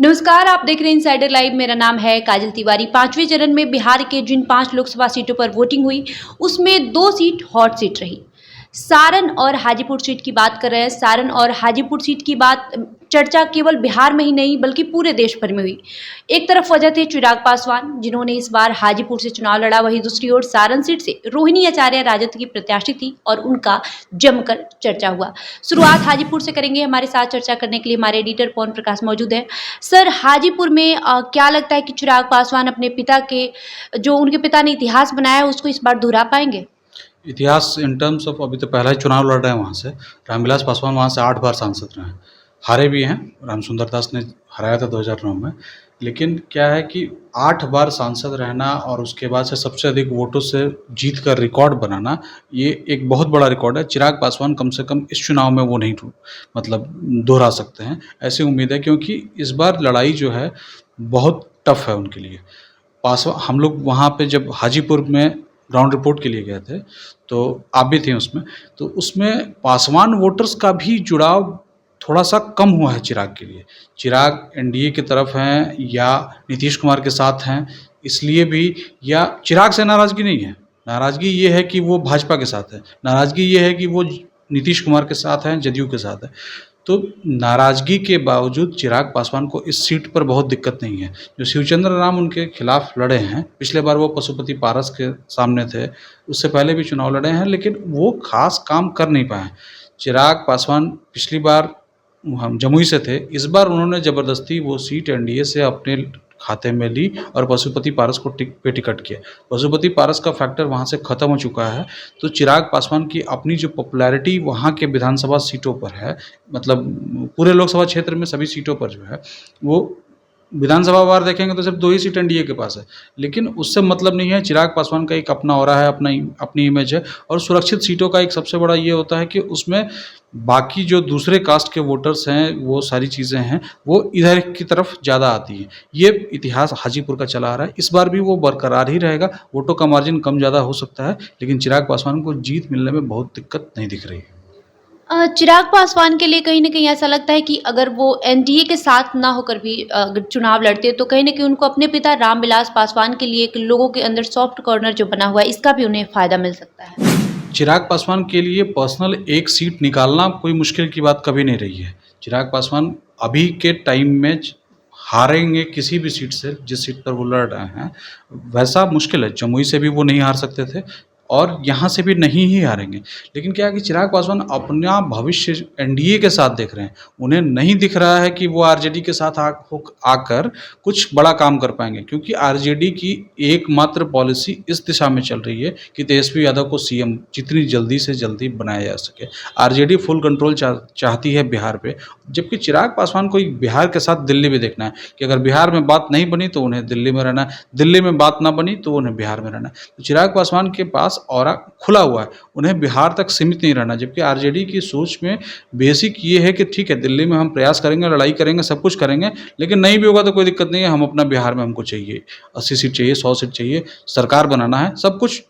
नमस्कार, आप देख रहे हैं इनसाइडर लाइव। मेरा नाम है काजल तिवारी। पांचवें चरण में बिहार के जिन 5 लोकसभा सीटों पर वोटिंग हुई, उसमें 2 सीट हॉट सीट रही। सारण और हाजीपुर सीट की बात कर रहे हैं। सारण और हाजीपुर सीट की बात चर्चा केवल बिहार में ही नहीं बल्कि पूरे देश भर में हुई। एक तरफ वजह थे चिराग पासवान, जिन्होंने इस बार हाजीपुर से चुनाव लड़ा। वहीं दूसरी ओर सारण सीट से रोहिणी आचार्य राजद की प्रत्याशी थी और उनका जमकर चर्चा हुआ। शुरुआत हाजीपुर से करेंगे। हमारे साथ चर्चा करने के लिए हमारे एडिटर पवन प्रकाश मौजूद है। सर, हाजीपुर में क्या लगता है कि चिराग पासवान अपने पिता के जो उनके पिता ने इतिहास बनाया है उसको इस बार दोहरा पाएंगे? इतिहास इन टर्म्स ऑफ अभी तो पहला ही चुनाव लड़ रहे हैं वहाँ से। रामविलास पासवान वहाँ से 8 बार सांसद रहे हैं, हारे भी हैं। रामसुंदर दास ने हराया था 2009 में। लेकिन क्या है कि 8 बार सांसद रहना और उसके बाद से सबसे अधिक वोटों से जीत कर रिकॉर्ड बनाना, ये एक बहुत बड़ा रिकॉर्ड है। चिराग पासवान कम से कम इस चुनाव में वो नहीं मतलब दोहरा सकते हैं, ऐसी उम्मीद है। क्योंकि इस बार लड़ाई जो है बहुत टफ है उनके लिए। पासवान, हम लोग वहाँ पे जब हाजीपुर में ग्राउंड रिपोर्ट के लिए गए थे तो आप भी थे उसमें, तो उसमें पासवान वोटर्स का भी जुड़ाव थोड़ा सा कम हुआ है चिराग के लिए। चिराग एनडीए की तरफ हैं या नीतीश कुमार के साथ हैं, इसलिए भी, या चिराग से नाराज़गी नहीं है। नाराज़गी ये है कि वो भाजपा के साथ है, नाराज़गी ये है कि वो नीतीश कुमार के साथ हैं, जदयू के साथ है। तो नाराज़गी के बावजूद चिराग पासवान को इस सीट पर बहुत दिक्कत नहीं है। जो शिवचंद्र राम उनके खिलाफ लड़े हैं, पिछले बार वो पशुपति पारस के सामने थे, उससे पहले भी चुनाव लड़े हैं, लेकिन वो खास काम कर नहीं पाए। चिराग पासवान पिछली बार हम जमुई से थे, इस बार उन्होंने ज़बरदस्ती वो सीट एनडीए से अपने खाते में ली और पशुपति पारस को टिकट किया। पशुपति पारस का फैक्टर वहाँ से ख़त्म हो चुका है। तो चिराग पासवान की अपनी जो पॉपुलैरिटी वहाँ के विधानसभा सीटों पर है, मतलब पूरे लोकसभा क्षेत्र में सभी सीटों पर जो है, वो विधानसभा वार देखेंगे तो सिर्फ 2 ही सीट एनडीए के पास है। लेकिन उससे मतलब नहीं है। चिराग पासवान का एक अपना ऑरा है, अपनी इमेज है। और सुरक्षित सीटों का एक सबसे बड़ा ये होता है कि उसमें बाकी जो दूसरे कास्ट के वोटर्स हैं, वो सारी चीज़ें हैं, वो इधर की तरफ ज़्यादा आती हैं। ये इतिहास हाजीपुर का चला आ रहा है, इस बार भी वो बरकरार ही रहेगा। वोटों का मार्जिन कम ज़्यादा हो सकता है, लेकिन चिराग पासवान को जीत मिलने में बहुत दिक्कत नहीं दिख रही है। चिराग पासवान के लिए कहीं न कहीं ऐसा लगता है कि अगर वो एनडीए के साथ ना होकर भी अगर चुनाव लड़ते तो कहीं न कहीं उनको अपने पिता रामविलास पासवान के लिए एक लोगों के अंदर सॉफ्ट कॉर्नर जो बना हुआ है, इसका भी उन्हें फ़ायदा मिल सकता है। चिराग पासवान के लिए पर्सनल एक सीट निकालना कोई मुश्किल की बात कभी नहीं रही है। चिराग पासवान अभी के टाइम में हारेंगे किसी भी सीट से, जिस सीट पर वो लड़ रहे हैं, वैसा मुश्किल है। जमुई से भी वो नहीं हार सकते थे और यहाँ से भी नहीं ही हारेंगे। लेकिन क्या है कि चिराग पासवान अपना भविष्य एनडीए के साथ देख रहे हैं। उन्हें नहीं दिख रहा है कि वो आरजेडी के साथ आकर कुछ बड़ा काम कर पाएंगे, क्योंकि आरजेडी की एकमात्र पॉलिसी इस दिशा में चल रही है कि तेजस्वी यादव को सीएम जितनी जल्दी से जल्दी बनाया जा सके। आरजेडी फुल कंट्रोल चाहती है बिहार पे, जबकि चिराग पासवान को बिहार के साथ दिल्ली भी देखना है कि अगर बिहार में बात नहीं बनी तो उन्हें दिल्ली में रहना है, दिल्ली में बात ना बनी तो उन्हें बिहार में रहना है। तो चिराग पासवान के पास ऑरा खुला हुआ है, उन्हें बिहार तक सीमित नहीं रहना। जबकि आरजेडी की सोच में बेसिक ये है कि ठीक है, दिल्ली में हम प्रयास करेंगे, लड़ाई करेंगे, सब कुछ करेंगे, लेकिन नहीं भी होगा तो कोई दिक्कत नहीं है। हम अपना बिहार में हमको चाहिए 80 सीट चाहिए, 100 सीट चाहिए, सरकार बनाना है। सब कुछ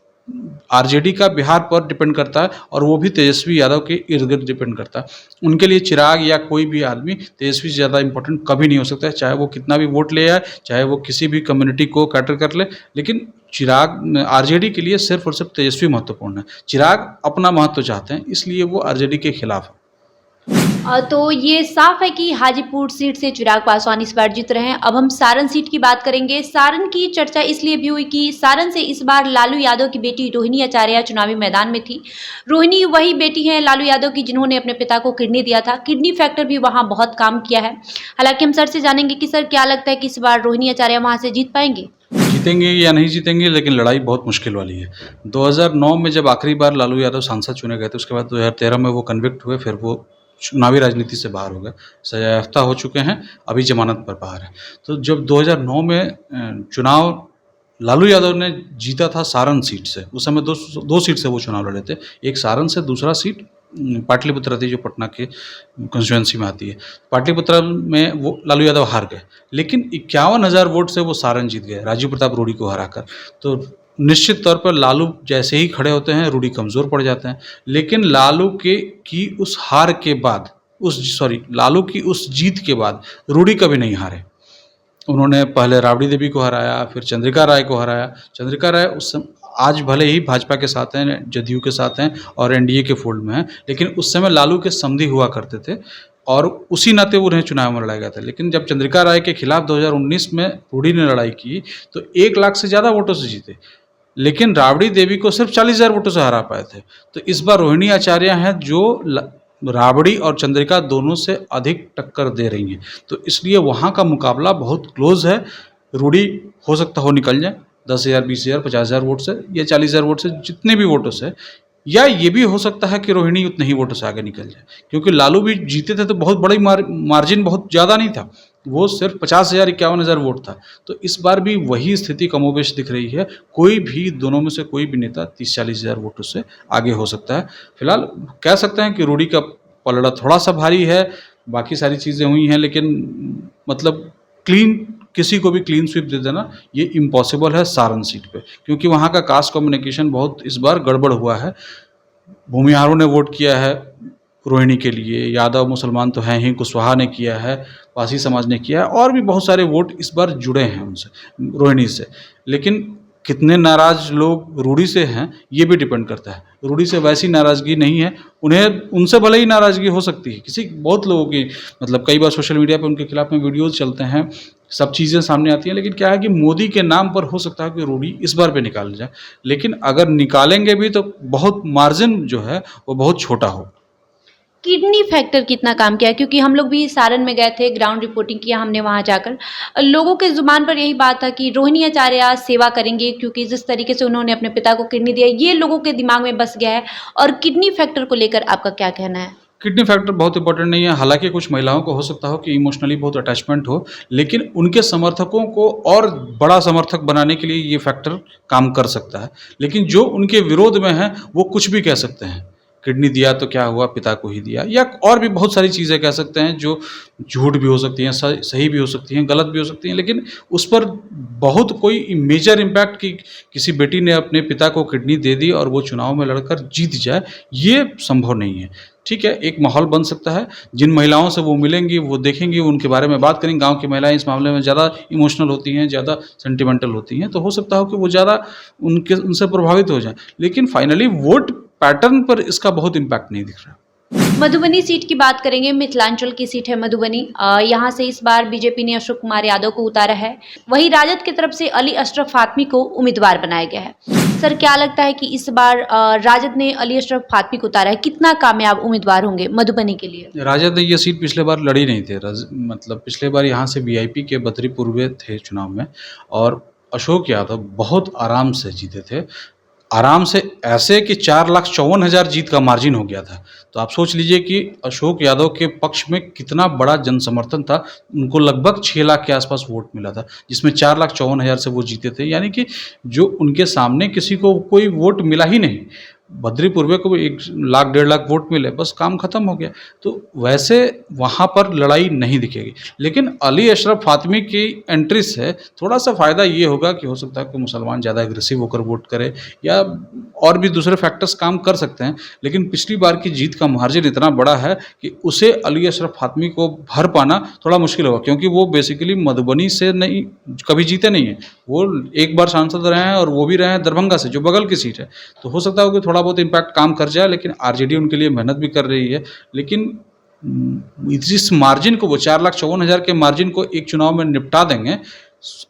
आरजेडी का बिहार पर डिपेंड करता है और वो भी तेजस्वी यादव के इर्द गिर्द डिपेंड करता है। उनके लिए चिराग या कोई भी आदमी तेजस्वी से ज़्यादा इंपॉर्टेंट कभी नहीं हो सकता है, चाहे वो कितना भी वोट ले आए, चाहे वो किसी भी कम्युनिटी को कैटर कर ले। लेकिन चिराग आरजेडी के लिए सिर्फ और सिर्फ तेजस्वी महत्वपूर्ण है। चिराग अपना महत्व चाहते हैं, इसलिए वो आरजेडी के खिलाफ है। तो ये साफ है कि हाजीपुर सीट से चिराग पासवान इस बार जीत रहे हैं। अब हम सारण सीट की बात करेंगे। सारण की चर्चा इसलिए भी हुई कि सारण से इस बार लालू यादव की बेटी रोहिणी आचार्य चुनावी मैदान में थी। रोहिणी वही बेटी है लालू यादव की जिन्होंने अपने पिता को किडनी दिया था। किडनी फैक्टर भी वहाँ बहुत काम किया है। हालांकि हम सर से जानेंगे कि सर क्या लगता है कि इस बार रोहिणी आचार्य वहाँ से जीत पाएंगे? जीतेंगे या नहीं जीतेंगे, लेकिन लड़ाई बहुत मुश्किल वाली है। 2009 में जब आखिरी बार लालू यादव सांसद चुने गए थे, उसके बाद 2013 में वो कन्विक्ट हुए, फिर वो चुनावी राजनीति से बाहर हो गए, सजा याफ्ता हो चुके हैं, अभी जमानत पर बाहर है। तो जब 2009 में चुनाव लालू यादव ने जीता था सारण सीट से, उस समय दो सीट से वो चुनाव लड़े थे। एक सारण से, दूसरा सीट पाटलिपुत्र थी जो पटना के कंस्टिट्यूंसी में आती है। पाटलिपुत्र में वो लालू यादव हार गए, लेकिन 51,000 वोट से वो सारण जीत गए, राजीव प्रताप रूडी को हराकर। तो निश्चित तौर पर लालू जैसे ही खड़े होते हैं, रूडी कमज़ोर पड़ जाते हैं। लेकिन लालू की उस हार के बाद, लालू की उस जीत के बाद रूडी कभी नहीं हारे। उन्होंने पहले राबड़ी देवी को हराया, फिर चंद्रिका राय को हराया। चंद्रिका राय उस सम आज भले ही भाजपा के साथ हैं, जदयू के साथ हैं और एनडीए के फोल्ड में हैं, लेकिन उस समय लालू के समधी हुआ करते थे और उसी नाते उन्हें चुनाव में लड़ाया गया था। लेकिन जब चंद्रिका राय के खिलाफ 2019 में रूडी ने लड़ाई की, तो 1 लाख से ज़्यादा वोटों से जीते, लेकिन राबड़ी देवी को सिर्फ 40,000 वोटों से हरा पाए थे। तो इस बार रोहिणी आचार्य हैं जो राबड़ी और चंद्रिका दोनों से अधिक टक्कर दे रही हैं, तो इसलिए वहाँ का मुकाबला बहुत क्लोज है। रूडी हो सकता हो निकल जाए 10,000, 20,000, 50,000 वोट से या 40,000 वोट से, जितने भी वोटों से, या ये भी हो सकता है कि रोहिणी उतने ही वोटों से आगे निकल जाए, क्योंकि लालू भी जीते थे तो बहुत बड़ी मार्जिन बहुत ज़्यादा नहीं था, वो सिर्फ 50,000, 51,000 वोट था। तो इस बार भी वही स्थिति कमोबेश दिख रही है। कोई भी दोनों में से कोई भी नेता 30-40,000 वोटों से आगे हो सकता है। फिलहाल कह सकते हैं कि रूडी का पलड़ा थोड़ा सा भारी है, बाकी सारी चीज़ें हुई हैं, लेकिन मतलब किसी को भी क्लीन स्वीप दे देना ये इम्पॉसिबल है सारण सीट पे, क्योंकि वहाँ का कास्ट कम्युनिकेशन बहुत इस बार गड़बड़ हुआ है। भूमिहारों ने वोट किया है रोहिणी के लिए, यादव मुसलमान तो हैं ही, कुशवाहा ने किया है, पासी समाज ने किया है, और भी बहुत सारे वोट इस बार जुड़े हैं उनसे, रोहिणी से। लेकिन कितने नाराज लोग रूडी से हैं ये भी डिपेंड करता है। रूडी से वैसी नाराज़गी नहीं है, उनसे भले ही नाराज़गी हो सकती है किसी बहुत लोगों की, मतलब कई बार सोशल मीडिया पे उनके खिलाफ में वीडियोज़ चलते हैं, सब चीज़ें सामने आती हैं, लेकिन क्या है कि मोदी के नाम पर हो सकता है कि रूडी इस बार पे निकाल जाए, लेकिन अगर निकालेंगे भी तो बहुत मार्जिन जो है वो बहुत छोटा हो। किडनी फैक्टर कितना काम किया है? क्योंकि हम लोग भी सारण में गए थे, ग्राउंड रिपोर्टिंग किया हमने वहाँ जाकर। लोगों के ज़ुबान पर यही बात था कि रोहिणी आचार्य आज सेवा करेंगे, क्योंकि जिस तरीके से उन्होंने अपने पिता को किडनी दिया, ये लोगों के दिमाग में बस गया है। और किडनी फैक्टर को लेकर आपका क्या कहना है? किडनी फैक्टर बहुत इंपॉर्टेंट नहीं है। हालांकि कुछ महिलाओं को हो सकता हो कि इमोशनली बहुत अटैचमेंट हो, लेकिन उनके समर्थकों को और बड़ा समर्थक बनाने के लिए ये फैक्टर काम कर सकता है। लेकिन जो उनके विरोध में है वो कुछ भी कह सकते हैं, किडनी दिया तो क्या हुआ, पिता को ही दिया, या और भी बहुत सारी चीज़ें कह सकते हैं जो झूठ भी हो सकती हैं, सही भी हो सकती हैं, गलत भी हो सकती हैं, लेकिन उस पर बहुत कोई मेजर इम्पैक्ट कि किसी बेटी ने अपने पिता को किडनी दे दी और वो चुनाव में लड़कर जीत जाए, ये संभव नहीं है। ठीक है, एक माहौल बन सकता है, जिन महिलाओं से वो मिलेंगी, वो देखेंगी, उनके बारे में बात करेंगी। गाँव की महिलाएं इस मामले में ज़्यादा इमोशनल होती हैं, ज़्यादा सेंटिमेंटल होती हैं, तो हो सकता हो कि वो ज़्यादा उनसे प्रभावित हो जाएं, लेकिन फाइनली वोट पैटर्न पर इसका बहुत इम्पैक्ट नहीं दिख रहा। मधुबनी सीट की बात करेंगे, मिथिलांचल की सीट है मधुबनी। यहाँ से इस बार बीजेपी ने अशोक कुमार यादव को उतारा है, वहीं राजद की तरफ से अली अशरफ फातमी को उम्मीदवार बनाया गया है। सर, क्या लगता है कि इस बार राजद ने अली अशरफ फातमी को उतारा है, कितना कामयाब उम्मीदवार होंगे मधुबनी के लिए? राजद ने ये सीट पिछले बार लड़ी नहीं थे, मतलब पिछले बार यहाँ से वीआईपी के बद्री पूर्वे थे चुनाव में, और अशोक यादव बहुत आराम से जीते थे। आराम से ऐसे कि 4,54,000 जीत का मार्जिन हो गया था। तो आप सोच लीजिए कि अशोक यादव के पक्ष में कितना बड़ा जन समर्थन था। उनको लगभग 6 लाख के आसपास वोट मिला था, जिसमें 4,54,000 से वो जीते थे, यानी कि जो उनके सामने किसी को कोई वोट मिला ही नहीं। बद्री पूर्वे को 1 लाख 1.5 लाख वोट मिले, बस काम खत्म हो गया। तो वैसे वहाँ पर लड़ाई नहीं दिखेगी, लेकिन अली अशरफ फातमी की एंट्री से थोड़ा सा फ़ायदा ये होगा कि हो सकता है कि मुसलमान ज़्यादा एग्रेसिव होकर वोट करे, या और भी दूसरे फैक्टर्स काम कर सकते हैं। लेकिन पिछली बार की जीत का मार्जिन इतना बड़ा है कि उसे अली अशरफ फातमी को भर पाना थोड़ा मुश्किल होगा, क्योंकि वो बेसिकली मधुबनी से नहीं, कभी जीते नहीं हैं। वो एक बार सांसद रहे हैं, और वो भी रहे हैं दरभंगा से, जो बगल की सीट है। तो हो सकता है कि थोड़ा बहुत इम्पैक्ट काम कर जाए, लेकिन आरजेडी उनके लिए मेहनत भी कर रही है। लेकिन इस मार्जिन को, वो 4,54,000 के मार्जिन को एक चुनाव में निपटा देंगे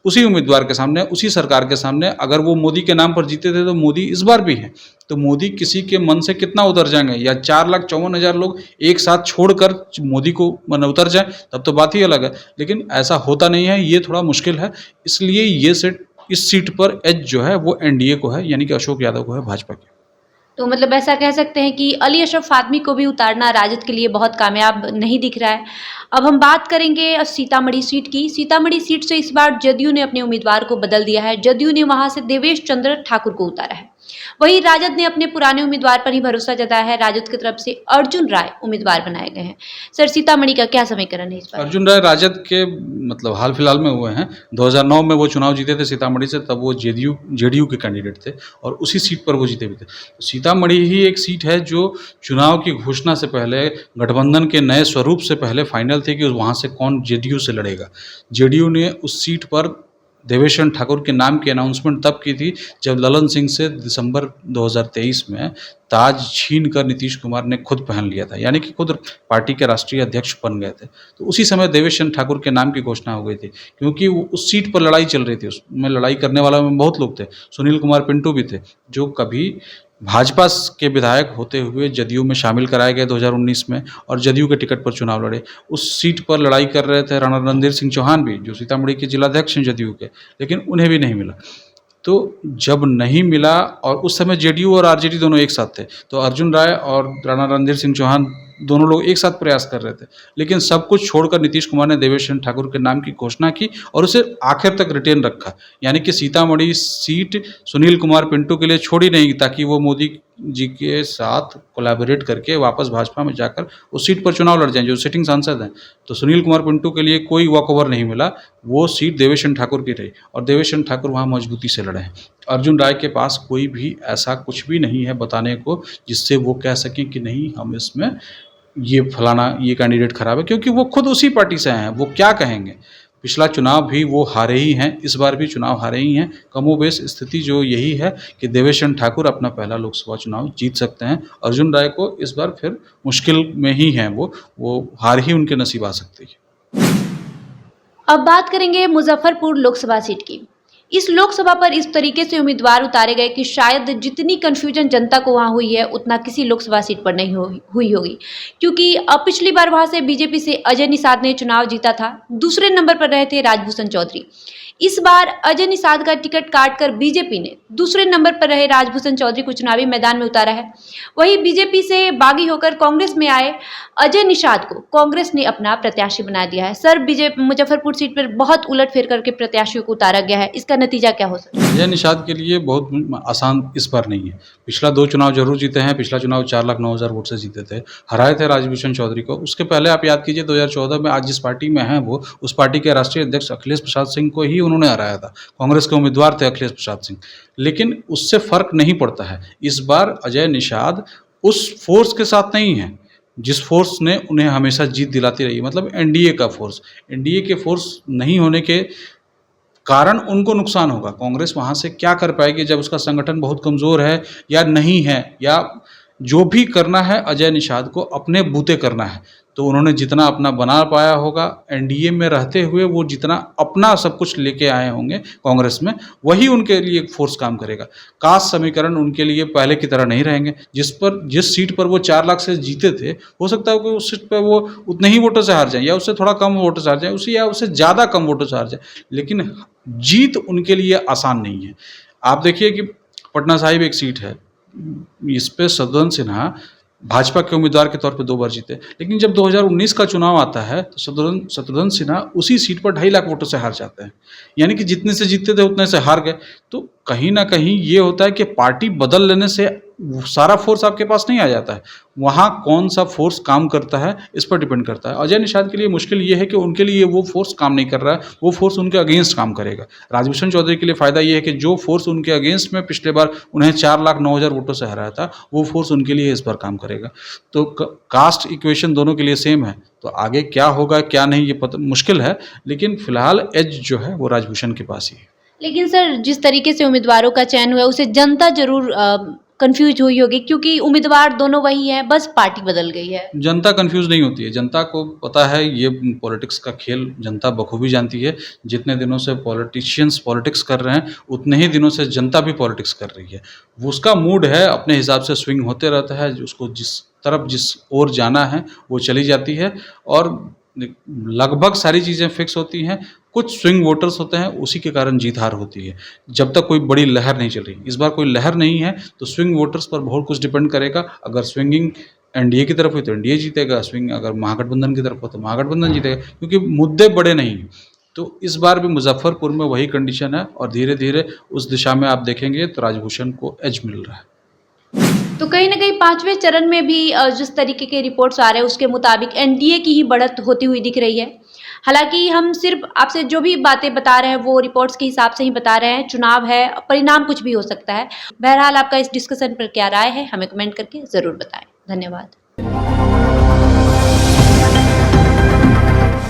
उसी उम्मीदवार के सामने, उसी सरकार के सामने। अगर वो मोदी के नाम पर जीते थे तो मोदी इस बार भी है, तो मोदी किसी के मन से कितना उतर जाएंगे, या 4,54,000 लोग एक साथ छोड़कर मोदी को उतर जाए, तब तो बात ही अलग है। लेकिन ऐसा होता नहीं है, ये थोड़ा मुश्किल है। इसलिए ये इस सीट पर एज जो है वो एनडीए को है, यानी कि अशोक यादव को है, भाजपा के। तो मतलब ऐसा कह सकते हैं कि अली अशरफ फातमी को भी उतारना राजद के लिए बहुत कामयाब नहीं दिख रहा है। अब हम बात करेंगे सीतामढ़ी सीट की। सीतामढ़ी सीट से इस बार जदयू ने अपने उम्मीदवार को बदल दिया है। जदयू ने वहां से देवेश चंद्र ठाकुर को उतारा है। वहीं राजद ने अपने पुराने उम्मीदवार पर ही भरोसा जताया है। राजद की तरफ से अर्जुन राय उम्मीदवार बनाए गए हैं। सर, सीतामढ़ी का क्या समीकरण है इस बार? अर्जुन राय राजद के मतलब हाल फिलहाल में हुए हैं। 2009 में वो चुनाव जीते थे सीतामढ़ी से, तब वो जेडीयू के कैंडिडेट थे और उसी सीट पर वो जीते भी थे। तो सीतामढ़ी ही एक सीट है जो चुनाव की घोषणा से पहले, गठबंधन के नए स्वरूप से पहले फाइनल थी कि वहाँ से कौन जेडीयू से लड़ेगा। जेडीयू ने उस सीट पर देवेश ठाकुर के नाम की अनाउंसमेंट तब की थी जब ललन सिंह से दिसंबर 2023 में ताज छीन कर नीतीश कुमार ने खुद पहन लिया था, यानी कि खुद पार्टी के राष्ट्रीय अध्यक्ष बन गए थे। तो उसी समय देवेश ठाकुर के नाम की घोषणा हो गई थी, क्योंकि उस सीट पर लड़ाई चल रही थी। उसमें लड़ाई करने वालों में बहुत लोग थे। सुनील कुमार पिंटू भी थे, जो कभी भाजपा के विधायक होते हुए जदयू में शामिल कराए गए 2019 में और जदयू के टिकट पर चुनाव लड़े। उस सीट पर लड़ाई कर रहे थे राणा रणधीर सिंह चौहान भी, जो सीतामढ़ी के जिलाध्यक्ष हैं जदयू के, लेकिन उन्हें भी नहीं मिला। तो जब नहीं मिला, और उस समय जेडीयू और आरजेडी दोनों एक साथ थे, तो अर्जुन राय और राणा रणधीर सिंह चौहान दोनों लोग एक साथ प्रयास कर रहे थे। लेकिन सब कुछ छोड़कर नीतीश कुमार ने देवेश ठाकुर के नाम की घोषणा की और उसे आखिर तक रिटेन रखा। यानी कि सीतामढ़ी सीट सुनील कुमार पिंटू के लिए छोड़ी नहीं, ताकि वो मोदी जी के साथ कोलैबोरेट करके वापस भाजपा में जाकर उस सीट पर चुनाव लड़ जाएं, जो सिटिंग सांसद हैं। तो सुनील कुमार पिंटू के लिए कोई वॉकओवर नहीं मिला, वो सीट देवेश ठाकुर की रही और देवेश ठाकुर वहाँ मजबूती से लड़े हैं। अर्जुन राय के पास कोई भी ऐसा कुछ भी नहीं है बताने को जिससे वो कह सकें कि नहीं, हम इसमें ये फलाना ये कैंडिडेट खराब है, क्योंकि वो खुद उसी पार्टी से आए हैं। वो क्या कहेंगे? पिछला चुनाव भी वो हारे ही हैं, इस बार भी चुनाव हारे ही हैं। कमोबेश स्थिति जो यही है कि देवेश ठाकुर अपना पहला लोकसभा चुनाव जीत सकते हैं। अर्जुन राय को इस बार फिर मुश्किल में ही हैं, वो हार ही उनके नसीब आ सकती है। अब बात करेंगे मुजफ्फरपुर लोकसभा सीट की। इस लोकसभा पर इस तरीके से उम्मीदवार उतारे गए कि शायद जितनी कंफ्यूजन जनता को वहां हुई है उतना किसी लोकसभा सीट पर नहीं हुई होगी, क्योंकि अब पिछली बार वहां से बीजेपी से अजय निषाद ने चुनाव जीता था। दूसरे नंबर पर रहे थे राजभूषण चौधरी। इस बार अजय निषाद का टिकट काटकर बीजेपी ने दूसरे नंबर पर रहे राजभूषण चौधरी को चुनावी मैदान में उतारा है। वहीं बीजेपी से बागी होकर कांग्रेस में आए अजय निषाद को कांग्रेस ने अपना प्रत्याशी बना दिया है। सर, मुजफ्फरपुर सीट पर बहुत उलटफेर करके प्रत्याशियों को उतारा गया है, इसका नतीजा क्या हो सकता है? अजय निषाद के लिए बहुत आसान इस बार नहीं है। पिछला 2 चुनाव जरूर जीते हैं। पिछला चुनाव 4,09,000 वोट से जीते थे, हराए थे राजभूषण चौधरी को। उसके पहले आप याद कीजिए 2014 में आज जिस पार्टी में हैं वो, उस पार्टी के राष्ट्रीय अध्यक्ष अखिलेश प्रसाद सिंह को ही उन्होंने हराया था। कांग्रेस के उम्मीदवार थे अखिलेश प्रसाद सिंह, लेकिन उससे फर्क नहीं पड़ता है। इस बार अजय निषाद उस फोर्स के साथ नहीं है जिस फोर्स ने उन्हें हमेशा जीत दिलाती रही, मतलब एनडीए का फोर्स। एनडीए के फोर्स नहीं होने के कारण उनको नुकसान होगा। कांग्रेस वहाँ से क्या कर पाएगी जब उसका संगठन बहुत कमज़ोर है या नहीं है, या जो भी करना है अजय निषाद को अपने बूते करना है। तो उन्होंने जितना अपना बना पाया होगा एनडीए में रहते हुए, वो जितना अपना सब कुछ लेके आए होंगे कांग्रेस में, वही उनके लिए एक फोर्स काम करेगा। कास्ट समीकरण उनके लिए पहले की तरह नहीं रहेंगे। जिस सीट पर वो 4 लाख से जीते थे, हो सकता है कि उस सीट पर वो उतने ही वोटों से हार जाए, या उससे थोड़ा कम वोटों से हार जाए, या उससे ज़्यादा कम वोटों से हार जाए, लेकिन जीत उनके लिए आसान नहीं है। आप देखिए कि पटना साहिब एक सीट है, इस पे शत्रुघ्न सिन्हा भाजपा के उम्मीदवार के तौर पे 2 बार जीते, लेकिन जब 2019 का चुनाव आता है तो शत्रुघ्न सिन्हा उसी सीट पर 2.5 लाख वोटों से हार जाते हैं। यानी कि जितने से जीतते थे उतने से हार गए। तो कहीं ना कहीं ये होता है कि पार्टी बदल लेने से सारा फोर्स आपके पास नहीं आ जाता है। वहाँ कौन सा फोर्स काम करता है इस पर डिपेंड करता है। अजय निषाद के लिए मुश्किल ये है कि उनके लिए वो फोर्स काम नहीं कर रहा है, वो फोर्स उनके अगेंस्ट काम करेगा। राजभूषण चौधरी के लिए फ़ायदा ये है कि जो फोर्स उनके अगेंस्ट में पिछले बार उन्हें 4,09,000 वोटों से हराया था, वो फोर्स उनके लिए इस बार काम करेगा। तो कास्ट इक्वेशन दोनों के लिए सेम है। तो आगे क्या होगा क्या नहीं ये पता मुश्किल है, लेकिन फिलहाल एज जो है वो राजभूषण के पास ही है। लेकिन सर, जिस तरीके से उम्मीदवारों का चयन हुआ उसे जनता जरूर कंफ्यूज हुई होगी, क्योंकि उम्मीदवार दोनों वही है, बस पार्टी बदल गई है। जनता कंफ्यूज नहीं होती है। जनता को पता है ये पॉलिटिक्स का खेल जनता बखूबी जानती है। जितने दिनों से पॉलिटिशियंस पॉलिटिक्स कर रहे हैं, उतने ही दिनों से जनता भी पॉलिटिक्स कर रही है। वो उसका मूड है, अपने हिसाब से स्विंग होते रहता है। उसको जिस तरफ जिस ओर जाना है वो चली जाती है, और लगभग सारी चीज़ें फिक्स होती हैं। कुछ स्विंग वोटर्स होते हैं, उसी के कारण जीत हार होती है, जब तक कोई बड़ी लहर नहीं चल रही। इस बार कोई लहर नहीं है, तो स्विंग वोटर्स पर बहुत कुछ डिपेंड करेगा। अगर स्विंगिंग एनडीए की तरफ हुई तो एनडीए जीतेगा, स्विंग अगर महागठबंधन की तरफ हो तो महागठबंधन जीतेगा, क्योंकि मुद्दे बड़े नहीं हैं। तो इस बार भी मुजफ्फरपुर में वही कंडीशन है और धीरे धीरे उस दिशा में आप देखेंगे तो राजभूषण को एज मिल रहा है। तो कहीं ना कहीं पांचवें चरण में भी जिस तरीके के रिपोर्ट्स आ रहे हैं उसके मुताबिक एनडीए की ही बढ़त होती हुई दिख रही है। हालांकि हम सिर्फ आपसे जो भी बातें बता रहे हैं वो रिपोर्ट्स के हिसाब से ही बता रहे हैं, चुनाव है, परिणाम कुछ भी हो सकता है। बहरहाल आपका इस डिस्कशन पर क्या राय है हमें कमेंट करके ज़रूर बताएं। धन्यवाद।